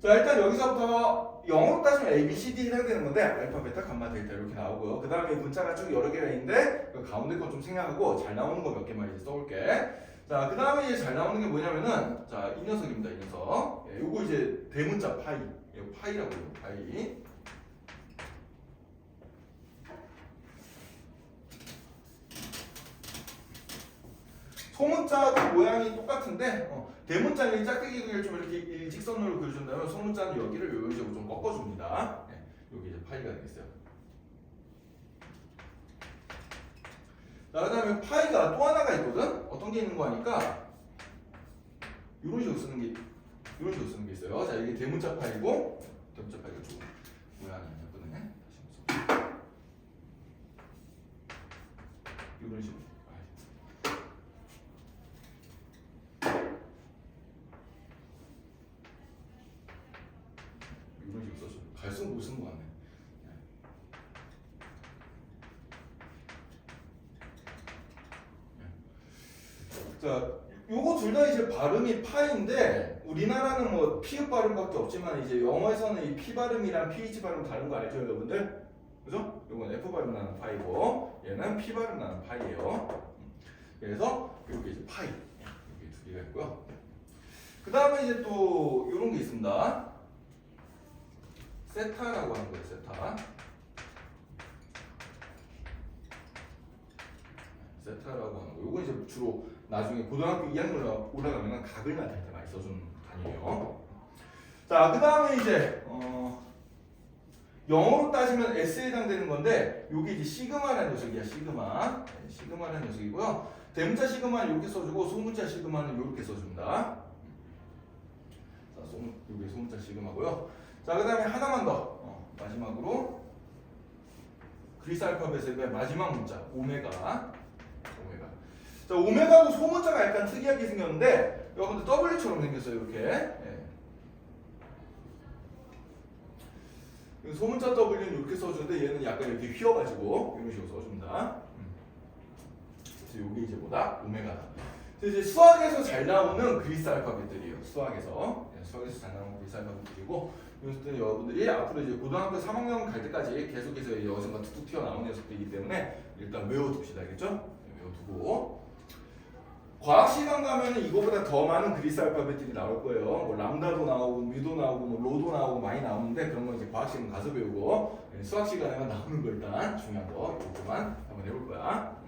자, 일단 여기서부터 영어로 따지면 A, B, C, D 해당되는 건데 알파, 베타, 감마, 델타 이렇게 나오고요. 그 다음에 문자가 쭉 여러 개가 있는데 그 가운데 거 좀 생략하고 잘 나오는 거 몇 개만 이제 써볼게. 자, 그 다음에 이제 잘 나오는 게 뭐냐면은 자, 이 녀석입니다. 이 녀석. 요거 이제 대문자 파이. 이거 파이라고 해요. 파이. 소문자도 모양이 똑같은데 대문자는 짝대기를 좀 이렇게 일직선으로 그려준다면 소문자는 여기를 이런 식으로 좀 꺾어줍니다. 여기 이제 파이가 되겠어요. 자, 그 다음에 파이가 또 하나가 있거든? 어떤 게 있는 거 하니까 이런 식으로 쓰는 게 있어요. 자, 이게 대문자 파이고, 대문자 파이가 조금 모양이 안 예쁘네. 이런 식으로. 이런 식으로 써줘. 갈수록 못 쓴 거 같네. 자, 요거 둘 다 이제 발음이 파인데 우리나라는 뭐 피읍 발음밖에 없지만 이제 영어에서는 이 P 발음이랑 PH 발음 다른 거 알죠, 여러분들? 그죠? 요건 F 발음 나는 파이고 얘는 P 발음 나는 파이예요. 그래서 이렇게 이제 파이 이렇게 두 개가 있고요. 그 다음에 이제 또 이런 게 있습니다. 세타라고 하는 거예요, 세타. 세타라고 하는 거. 요거 이제 주로 나중에 고등학교 2학년 올라가면 각을 나타낼 때 많이 써주는 단위예요. 자, 그 다음에 이제 영어로 따지면 S에 해당되는 건데 요게 이제 시그마라는 녀석이야. 시그마. 네, 시그마라는 녀석이고요. 대문자 시그마는 이렇게 써주고 소문자 시그마는 이렇게 써줍니다. 자, 요게 소문자 시그마고요. 자, 그 다음에 하나만 더. 마지막으로 그리스 알파벳의 맨 마지막 문자 오메가. 자, 오메가도 소문자가 약간 특이하게 생겼는데 여러분들 W처럼 생겼어요. 이렇게. 네. 소문자 W는 이렇게 써주는데 얘는 약간 이렇게 휘어가지고 이런 식으로 써줍니다. 그래서 이게 이제 뭐다? 오메가다. 이제 수학에서 잘 나오는 그리스 알파벳들이에요. 수학에서 잘 나오는 그리스 알파벳들이고 이것들 여러분들이 앞으로 이제 고등학교 3학년 갈 때까지 계속해서 여기서만 툭툭 튀어나오는 녀석들이기 때문에 일단 외워둡시다. 알겠죠? 외워두고 과학 시간 가면은 이거보다 더 많은 그리스 알파벳들이 나올 거예요. 뭐 람다도 나오고 뮤도 나오고 뭐 로도 나오고 많이 나오는데 그런 건 이제 과학 시간 가서 배우고 수학 시간에만 나오는 거 일단 중요한 거 이것만 한번 해볼 거야.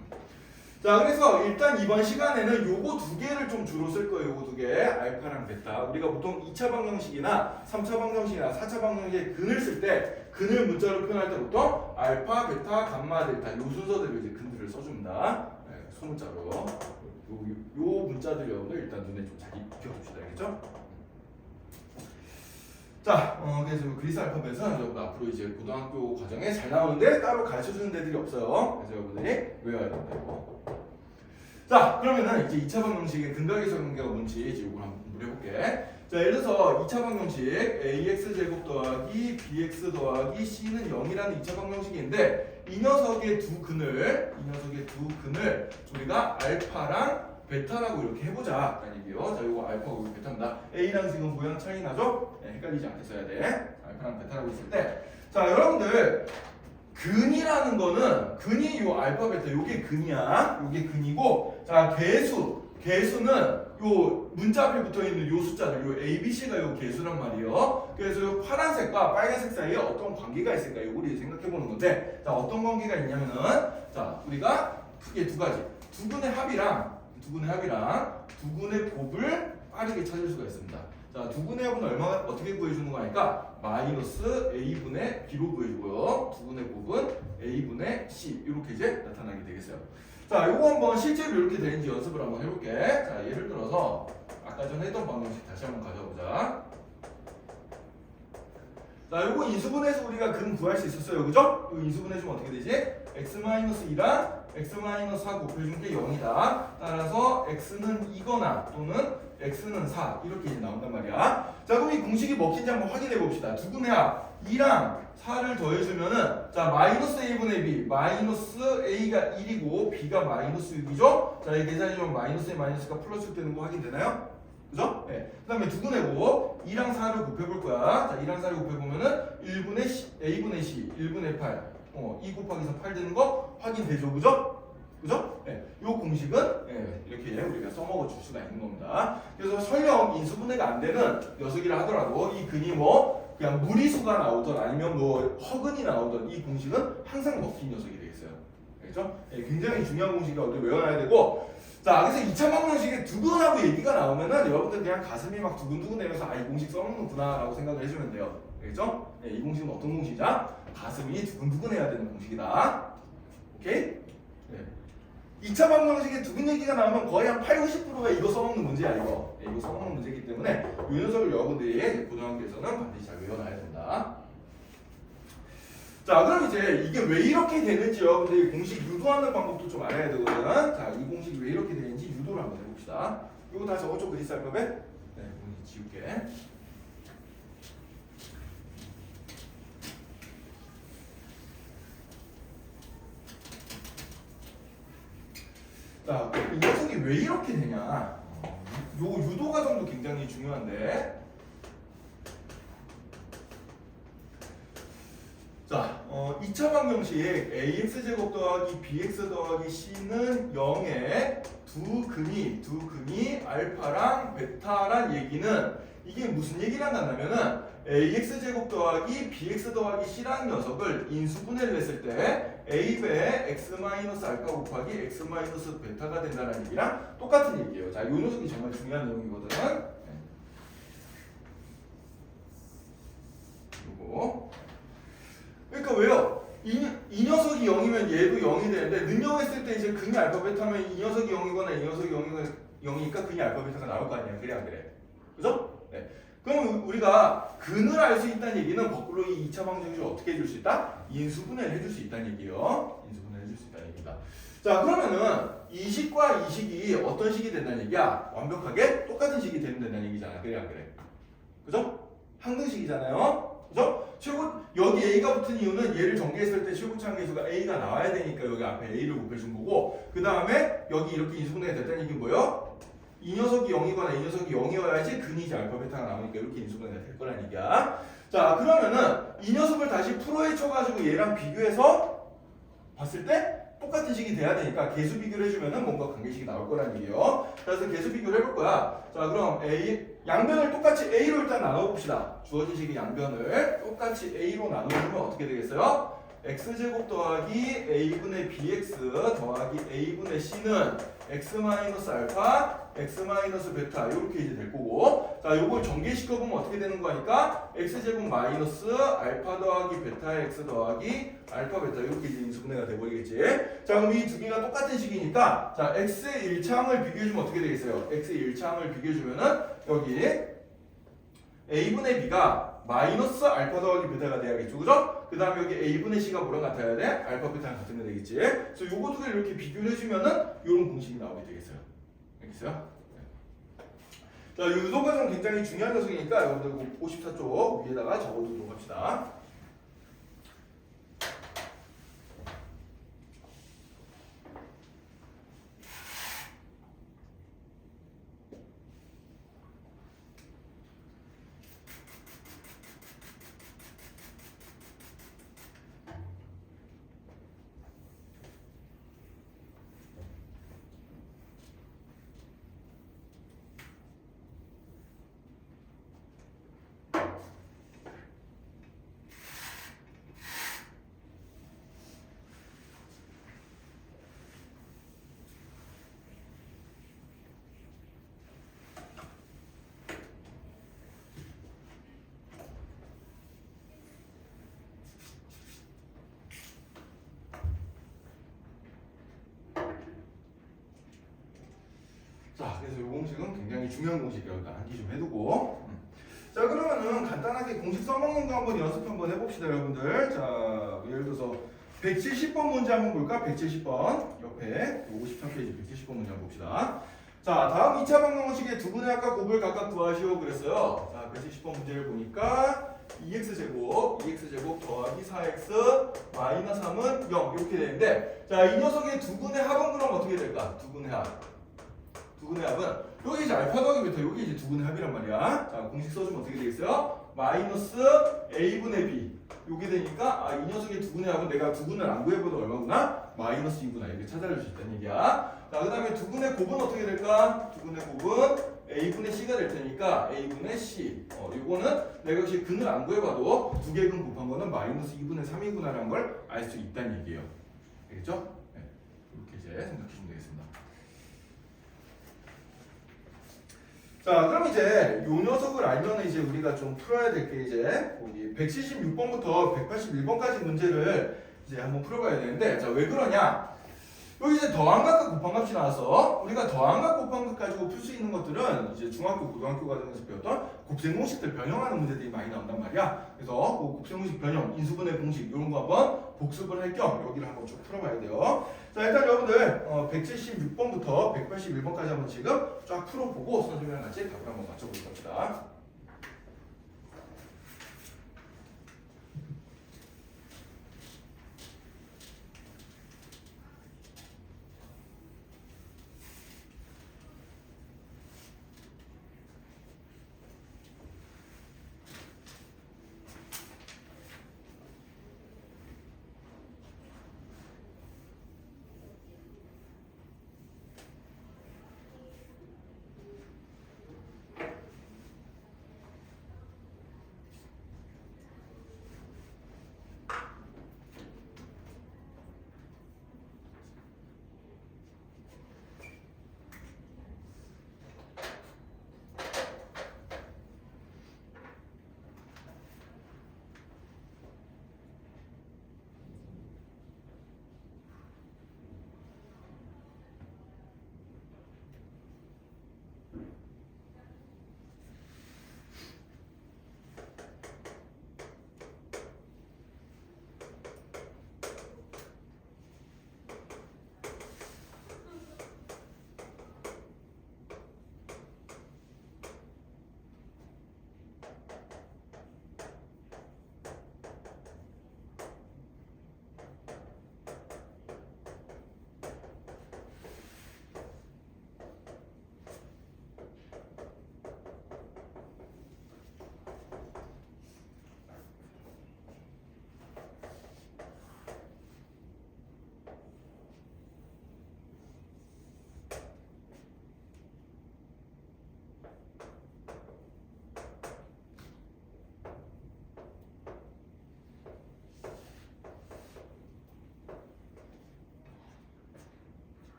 자, 그래서 일단 이번 시간에는 요거 두 개를 좀 주로 쓸 거예요. 요거 두 개. 알파랑 베타. 우리가 보통 2차 방정식이나 3차 방정식이나 4차 방정식에 근을 쓸 때 근을 문자로 표현할 때 보통 알파, 베타, 감마, 델타 요 순서대로 이제 근들을 써줍니다. 네, 소문자로. 요 문자들 여러분들 일단 눈에 좀 잘 익혀둡시다. 알겠죠? 자, 그래서 그리스 알파벳은 여러분 앞으로 이제 고등학교 과정에 잘 나오는데 따로 가르쳐주는 데들이 없어요. 그래서 여러분들이 외워야 된다고. 자, 그러면은 이제 2차 방정식의 근각에서 관계가 뭔지 이제 이걸 한번 공부해볼게. 자, 예를 들어서 2차 방정식 ax 제곱 더하기 bx 더하기 c는 0이라는 2차 방정식인데 이 녀석의 두 근을 우리가 알파랑 베타라고 이렇게 해보자. 라는 얘기예요. 자, 이거 알파고 이거 베타입니다. A랑 지금 모양 차이 나죠? 네, 헷갈리지 않게 써야 돼. 알파랑 베타라고 있을 때. 자, 여러분들 근이라는 거는 근이 요 알파 베타 요게 근이야. 요게 근이고 자, 개수는 요 문자 앞에 붙어 있는 요 숫자들 요 A, B, C가 요 개수란 말이에요. 그래서 요 파란색과 빨간색 사이에 어떤 관계가 있을까? 요거를 생각해 보는 건데 자, 어떤 관계가 있냐면은 자, 우리가 크게 두 가지. 두 근의 합이랑 두 근의 곱을 빠르게 찾을 수가 있습니다. 자, 두 근의 합은 어떻게 구해주는 거 하니까 마이너스 A분의 B로 구해주고요. 두 근의 곱은 A분의 C 이렇게 이제 나타나게 되겠어요. 자, 요거 한번 실제로 이렇게 되는지 연습을 한번 해볼게. 자, 예를 들어서 아까 전에 했던 방정식 다시 한번 가져보자. 자, 요거 인수분해서 우리가 근 구할 수 있었어요. 그죠? 요 인수분해주면 어떻게 되지? x-2랑 x-4 곱해준 게 0이다. 따라서 x는 2거나 또는 x는 4 이렇게 이제 나온단 말이야. 자, 그럼 이 공식이 먹힌지 한번 확인해 봅시다. 두 분의 합 2랑 4를 더해주면은 자, 마이너스 a분의 b 마이너스 a가 1이고 b가 마이너스 6이죠? 자, 이 계산해주면 마이너스에 마이너스가 플러스 되는 거 확인되나요? 그죠? 네. 그 다음에 두 분의고 2랑 4를 곱해볼 거야. 자, 2랑 4를 곱해보면은 1분의 C, A분의 C, 1분의 8 2 곱하기 4 8 되는 거 확인되죠? 그죠? 그죠? 네. 요 공식은 이렇게 우리가 써먹어 줄 수가 있는 겁니다. 그래서 설령 인수분해가 안 되는 녀석이라 하더라도 이 근이 뭐 그냥 무리수가 나오던 아니면 뭐 허근이 나오던 이 공식은 항상 먹힌 녀석이 되겠어요. 알겠죠? 굉장히 중요한 공식이라고 외워놔야 되고 자, 그래서 2차 방정식에 두근하고 얘기가 나오면은 여러분들 그냥 가슴이 막 두근두근대면서 아, 이 공식 써먹는구나 라고 생각을 해주면 돼요. 알겠죠? 이 공식은 어떤 공식이냐? 가슴이 두근두근해야 되는 공식이다. 오케이? 네. 2차 방정식에 두근 얘기가 나오면 거의 한 8, 90%가 이거 써먹는 문제야 이거. 이거 써먹는 문제이기 때문에 이 녀석을 여러분들이 고등학교에서는 반드시 잘 외워놔야 된다. 자, 그럼 이제 이게 왜 이렇게 되는지요. 근데 이 공식 유도하는 방법도 좀 알아야 되거든. 자, 이 공식이 왜 이렇게 되는지 유도를 한번 해봅시다. 이거 다 적어줘 그리스 알파벳. 네, 공식 지울게. 자, 이 녀석이 왜 이렇게 되냐? 요 유도 과정도 굉장히 중요한데. 자, 2차 방정식 ax제곱 더하기 bx 더하기 c는 0의 두 근이 알파랑 베타란 얘기는 이게 무슨 얘기를 한다면은 ax제곱 더하기 bx 더하기 c라는 녀석을 인수분해를 했을 때 a배 x 마이너스 알파 곱하기 x 마이너스 베타가 된다는 얘기랑 똑같은 얘기예요. 자, 이 녀석이 정말 중요한 내용이거든. 요거. 그러니까 왜요? 이 녀석이 0이면 얘도 0이 되는데 능력했을 때 이제 근이 알파 베타면 이 녀석이 0이거나 이 녀석이 0이니까 근이 알파 베타가 나올 거 아니야. 그래 안 그래? 그죠? 네. 그럼 우리가 근을 알 수 있다는 얘기는 거꾸로 이 2차 방정식을 어떻게 해줄 수 있다? 인수분해를 해줄 수 있다는 얘기예요. 인수분해를 해줄 수 있다는 얘기입니다. 자, 그러면은 이 식과 이 식이 어떤 식이 된다는 얘기야? 완벽하게 똑같은 식이 된다는 얘기잖아. 그래 안 그래? 그죠? 항등식이잖아요. 그죠? 여기 A가 붙은 이유는 얘를 전개했을 때 최고치 항계수가 A가 나와야 되니까 여기 앞에 A를 곱해준 거고, 그 다음에 여기 이렇게 인수분해가 됐다는 얘기는 뭐예요? 이 녀석이 0이거나 이 녀석이 0이어야지 근이지 알파 베타가 나오니까 이렇게 인수분해가 될 거란 얘기야. 자, 그러면은 이 녀석을 다시 프로에 쳐가지고 얘랑 비교해서 봤을 때 똑같은 식이 돼야 되니까 계수 비교를 해주면은 뭔가 관계식이 나올 거란 얘기예요. 그래서 계수 비교를 해볼 거야. 자, 그럼 양변을 똑같이 A로 일단 나눠봅시다. 주어진 식의 양변을 똑같이 A로 나눠주면 어떻게 되겠어요? x제곱 더하기 a분의 bx 더하기 a분의 c는 x 마이너스 알파, x 마이너스 베타 이렇게 이제 될 거고, 자, 요걸 전개시켜 보면 어떻게 되는 거니까 x제곱 마이너스 알파 더하기 베타 x 더하기 알파 베타 이렇게 이제 인수분해가 돼 버리겠지. 자, 그럼 이 두 개가 똑같은 식이니까 자, x의 1차항을 비교해 주면 어떻게 되겠어요? x의 1차항을 비교해 주면은 여기 a분의 b가 마이너스 알파 더하기 베타가 돼야겠죠, 그죠? 그 다음에 여기 a분의 c가 뭐랑 같아야 돼? 알파 베타랑 같은 게 되겠지. 그래서 요거 두 개를 이렇게 비교를 해주면은 요런 공식이 나오게 되겠어요. 알겠어요? 자, 유도 과정 굉장히 중요한 녀석이니까 여러분들 54쪽 위에다가 적어두도록 합시다. 자, 그래서 이 공식은 굉장히 중요한 공식이라고 암기 좀 해두고. 자, 그러면은 간단하게 공식 써먹는 거 한번 연습 한번 해봅시다, 여러분들. 자, 예를 들어서 170번 문제 한번 볼까? 170번 옆에 53페이지 170번 문제 한번 봅시다. 자, 다음 2차 방정식의 두 분의 합과 곱을 각각 구하시오 그랬어요. 자, 170번 문제를 보니까 2x제곱 더하기 4x 마이너스 3은 0 이렇게 되는데, 자, 이 녀석의 두 분의 합은 그럼 어떻게 될까? 두 분의 합. 두 분의 합은 여기 이제 알파 더하기 베타 여기 이제 두 분의 합이란 말이야. 자, 공식 써주면 어떻게 되겠어요? 마이너스 a분의 b 요게 되니까 이 녀석의 두 분의 합은 내가 두 분을 안 구해봐도 얼마구나? 마이너스 2구나 이렇게 찾아낼 수 있다는 얘기야. 자, 그 다음에 두 분의 곱은 어떻게 될까? 두 분의 곱은 a분의 c가 될 테니까 a분의 c 요거는 내가 역시 근을 안 구해봐도 두 개 근 곱한 거는 마이너스 2분의 3이구나라는 걸 알 수 있다는 얘기예요. 알겠죠? 네. 이렇게 이제 생각하시면 되겠습니다. 자, 그럼 이제 요 녀석을 알면 이제 우리가 좀 풀어야 될 게 이제 거기 176번부터 181번까지 문제를 이제 한번 풀어봐야 되는데, 자, 왜 그러냐? 여기 이제 더한값과 곱한값이 나와서 우리가 더한값 곱한값 가지고 풀 수 있는 것들은 이제 중학교 고등학교 과정에서 배웠던 곱셈 공식들 변형하는 문제들이 많이 나온단 말이야. 그래서 뭐 곱셈 공식 변형, 인수분해 공식 이런 거 한번 복습을 할 겸 여기를 한번 쭉 풀어봐야 돼요. 자, 일단 여러분들 176번부터 181번까지 한번 지금 쫙 풀어보고 선생님이랑 같이 답을 한번 맞춰보도록 합시다.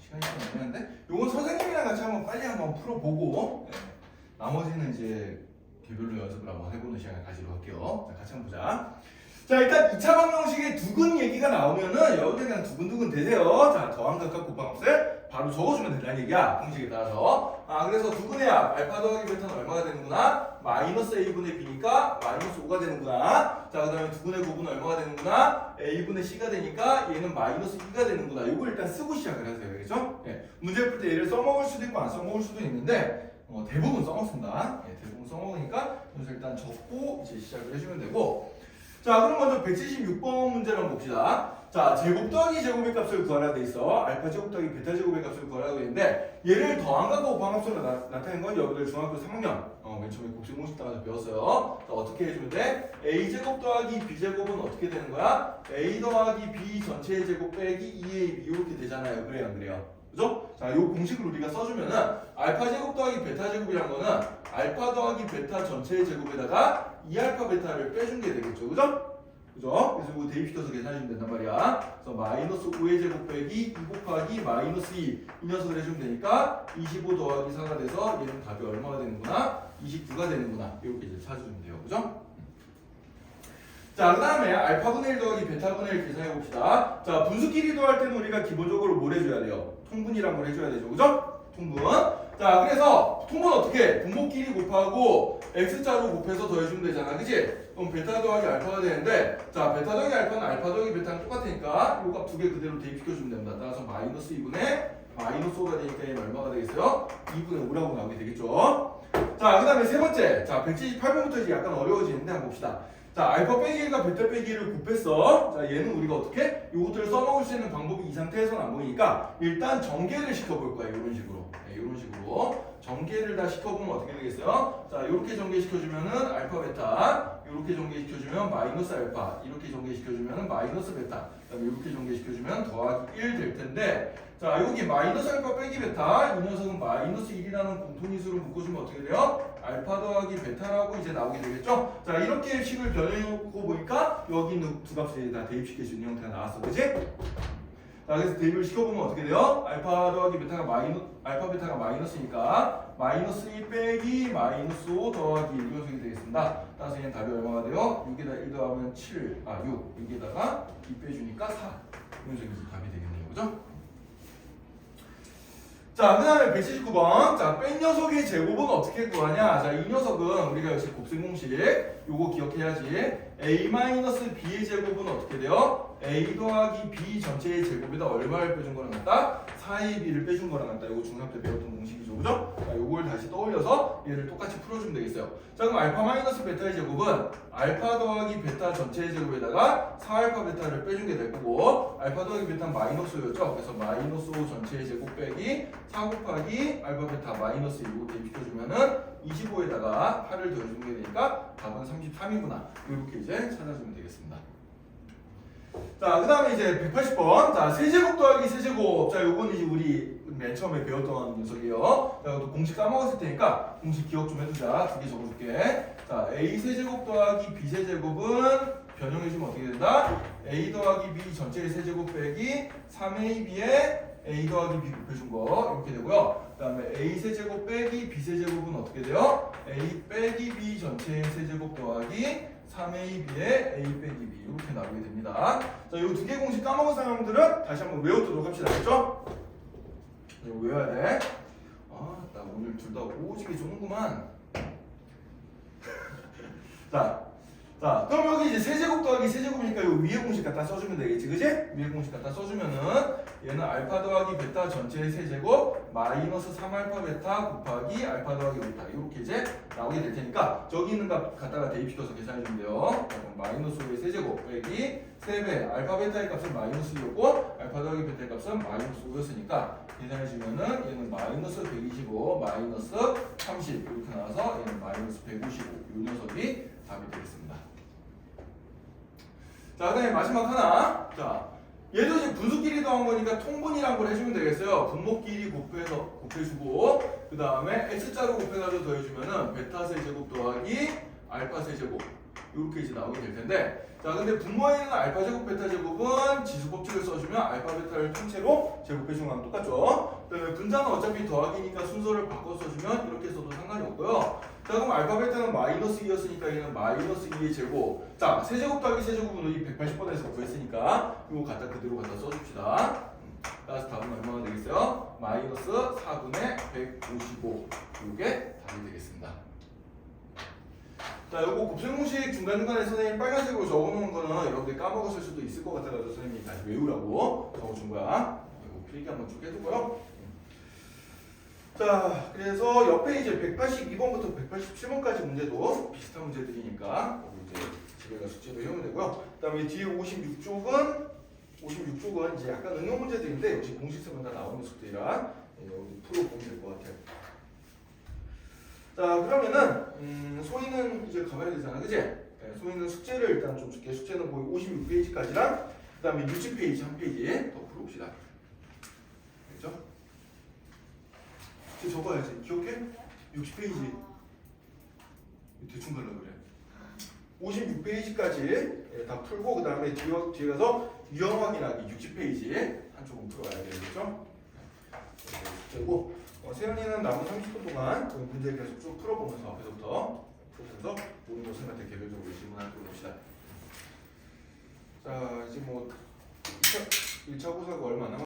시간이 좀 애매한데 요건 선생님이랑 같이 한번 빨리 한번 풀어보고 나머지는 이제 개별로 연습을 한번 해보는 시간을 가지도록 할게요. 자, 같이 한번 보자. 자, 일단 2차 방정식의 두근 얘기가 나오면은 여러분들 그냥 두근두근 되세요. 자, 더한값과 곱한값을 바로 적어주면 된다는 얘기야. 공식에 따라서. 그래서 두근의 합 알파 더하기 베타는 얼마가 되는구나? 마이너스 a분의 b니까 마이너스 5가 되는구나. 자, 그 다음에 두근의 곱은 얼마가 되는구나? a분의 c가 되니까 얘는 마이너스 2가 되는구나. 요거 일단 쓰고 시작을 하세요. 그렇죠? 문제 풀 때 얘를 써먹을 수도 있고 안 써먹을 수도 있는데 대부분 써먹습니다. 대부분 써먹으니까 그래서 일단 적고 이제 시작을 해주면 되고. 자, 그럼 먼저 176번 문제를 한번 봅시다. 자, 제곱 더하기 제곱의 값을 구하라 돼 있어. 알파 제곱 더하기 베타 제곱의 값을 구하라고 돼 있는데 얘를 더한값과 곱한값으로 나타낸 건 여러분들 중학교 3학년 맨 처음에 곱셈 공식 따라서 배웠어요. 자, 어떻게 해주면 돼? a 제곱 더하기 b 제곱은 어떻게 되는 거야? a 더하기 b 전체의 제곱 빼기 2ab 이렇게 되잖아요. 그래요, 안 그래요? 그죠? 자, 요 공식을 우리가 써주면은 알파 제곱 더하기 베타 제곱이란 거는 알파 더하기 베타 전체의 제곱에다가 2알파 베타를 빼준 게 되겠죠. 그죠? 그죠? 그래서 이거 대입시켜서 계산해주면 된단 말이야. 그래서 마이너스 5의 제곱 빼기 2 곱하기 마이너스 2 이 녀석을 해주면 되니까 25 더하기 4가 돼서 얘는 답이 얼마가 되는구나? 29가 되는구나. 이렇게 이제 찾아주면 돼요. 그죠? 자, 그 다음에 알파분의 1 더하기 베타분의 1 계산해 봅시다. 자, 분수끼리 더할 때는 우리가 기본적으로 뭘 해줘야 돼요? 통분이란 걸 해줘야 되죠. 그죠? 통분. 자, 그래서 통분 어떻게? 분모끼리 곱하고 x자로 곱해서 더해주면 되잖아. 그치? 그럼 베타 더하기 알파가 되는데, 자, 베타 더하기 알파는 알파 더하기 베타는 똑같으니까 요 값 두 개 그대로 대입시켜주면 됩니다. 따라서 마이너스 2분의 마이너스 5가 되니까 얘는 얼마가 되겠어요? 2분의 5라고 나오게 되겠죠. 자, 그 다음에 세 번째. 자, 178번부터 이제 약간 어려워지는데 한번 봅시다. 자, 알파 빼기 1과 베타 빼기 1을 곱했어. 자, 얘는 우리가 어떻게? 요것들을 써먹을 수 있는 방법이 이 상태에서는 안 보이니까 일단 전개를 시켜볼 거야. 이런 식으로. 이런 식으로. 전개를 다 시켜보면 어떻게 되겠어요? 자, 이렇게 전개시켜주면은 알파 베타 이렇게 전개시켜주면 마이너스 알파, 이렇게 전개시켜주면 마이너스 베타, 그다음에 이렇게 전개시켜주면 더하기 1 될 텐데, 자 여기 마이너스 알파 빼기 베타, 이 녀석은 마이너스 1이라는 공통인수를 묶어주면 어떻게 돼요? 알파 더하기 베타라고 이제 나오게 되겠죠? 자 이렇게 식을 변해놓고 보니까 여기 있는 두 값을 다 대입시킬 수 있는 형태가 나왔어, 그치? 자 그래서 대입을 시켜보면 어떻게 돼요? 알파 더하기 베타가 알파 베타가 마이너스니까 마이너스 1 빼기 마이너스 5 더하기 1 녀석이 되겠습니다. 따라서 얘는 답이 얼마가 돼요? 6에다 1 더하면 7, 6 여기에다가 2 빼주니까 4 이 녀석이 답이 되겠네요, 그죠? 자, 그 다음에 179번. 자, 뺀 녀석의 제곱은 어떻게 구하냐? 자, 이 녀석은 우리가 역시 곱셈 공식 요거 기억해야지. a-b의 제곱은 어떻게 돼요? a 더하기 b 전체의 제곱에다 얼마를 빼준 거랑 같다? 4의 b를 빼준 거랑 같다. 요거 중3 때 배웠던 공식이죠, 그죠? 자, 요걸 다시 떠올려서 얘를 똑같이 풀어주면 되겠어요. 자, 그럼 알파 마이너스 베타의 제곱은 알파 더하기 베타 전체의 제곱에다가 4알파 베타를 빼준 게 될 거고, 알파 더하기 베타는 마이너스였죠? 그래서 마이너스 5 전체의 제곱 빼기 4 곱하기 알파 베타 마이너스 1로 대입시켜주면은 25에다가 8을 더해주는 게 되니까 답은 33이구나. 이렇게 이제 찾아주면 되겠습니다. 자, 그 다음에 이제 180번. 자, 세제곱 더하기 세제곱. 자, 요건 이제 우리 맨 처음에 배웠던 녀석이에요. 자, 또 공식 까먹었을 테니까 공식 기억 좀 해두자. 두 개 적어줄게. 자, a 세제곱 더하기 b 세제곱은 변형해주면 어떻게 된다? a 더하기 b 전체의 세제곱 빼기 3ab에 a 더하기 b 곱해준 거 이렇게 되고요. 그 다음에 a 세제곱 빼기 b 세제곱은 어떻게 돼요? a 빼기 b 전체의 세제곱 더하기 3ab에 a 빼기 b 이렇게 나오게 됩니다. 자, 이 두 개 공식 까먹은 사람들은 다시 한번 외워두도록 합시다. 알겠죠? 이거 외워야 돼. 아, 나 오늘 둘 다 오지게 좋은구만. 자, 그럼 여기 이제 세제곱 더하기 세제곱이니까 이 위에 공식 갖다 써주면 되겠지, 그지? 위에 공식 갖다 써주면은 얘는 알파 더하기 베타 전체의 세제곱 마이너스 3알파 베타 곱하기 알파 더하기 베타 이렇게 이제 나오게 될 테니까 저기 있는 값 갖다가 대입시켜서 계산해주면 돼요. 그럼 마이너스 5의 세제곱 빼기 3배 알파 베타의 값은 마이너스 2였고 알파 더하기 베타의 값은 마이너스 5였으니까 계산해주면은 얘는 마이너스 125 마이너스 30 이렇게 나와서 얘는 마이너스 155 이 녀석이 답이 되겠습니다. 자, 그다음에 마지막 하나. 자, 얘도 이제 분수끼리 더한 거니까 통분이란 걸 해주면 되겠어요. 분모끼리 곱해주고, 그 다음에 x자로 곱해가지고 더해주면은 베타 세제곱 더하기 알파 세제곱 이렇게 이제 나오게 될 텐데, 자, 근데 분모에 있는 알파 제곱 베타 제곱은 지수 법칙을 써주면 알파 베타를 통째로 제곱해주는 거랑 똑같죠. 그다음에 분자는 어차피 더하기니까 순서를 바꿔 써주면 이렇게 써도 상관이 없고요. 자, 그럼 알파 베타는 마이너스 2였으니까 얘는 마이너스 2의 제곱. 자, 세제곱 더하기 세제곱은 우리 180번에서 구했으니까 이거 갖다 그대로 갖다 써줍시다. 따라서 답은 얼마나 되겠어요? 마이너스 4분의 155 이게 답이 되겠습니다. 자, 요거 곱셈 공식 중간중간에 선생님 빨간색으로 적어놓은 거는 여러분들이 까먹었을 수도 있을 것 같아가지고 선생님이 다시 외우라고 적어준 거야. 이거 필기 한번 쭉 해두고요. 자, 그래서 옆에 이제 182번부터 187번까지 문제도 비슷한 문제들이니까 이제 집에 가서 숙제로 해오면 되고요. 그 다음에 뒤에 56쪽은 이제 약간 응용 문제들인데 역시 공식 쓰면 다 나오는 녀석들이라 여기 풀어보면 될 것 같아요. 자, 그러면은 소희는 이제 가봐야 되잖아, 그치? 네, 소희는 숙제를 일단 좀 줄게. 숙제는 거의 56페이지까지랑 그 다음에 60페이지 한 페이지 더 풀어봅시다. 알겠죠? 숙제 적어야지. 기억해? 60페이지 대충 가려고 그래. 56페이지까지 다 풀고 그 다음에 뒤에 가서 유형 확인하기 60페이지 한쪽은 풀어가야 되겠죠? 숙제고 세연이는 남은 30분 동안 그 문제 계속 쭉 풀어보면서 앞에서부터 풀면서 모든 거 선생님한테 개별적으로 질문하도록 합시다. 자, 이제 뭐 1차 고사가 얼마 안 남았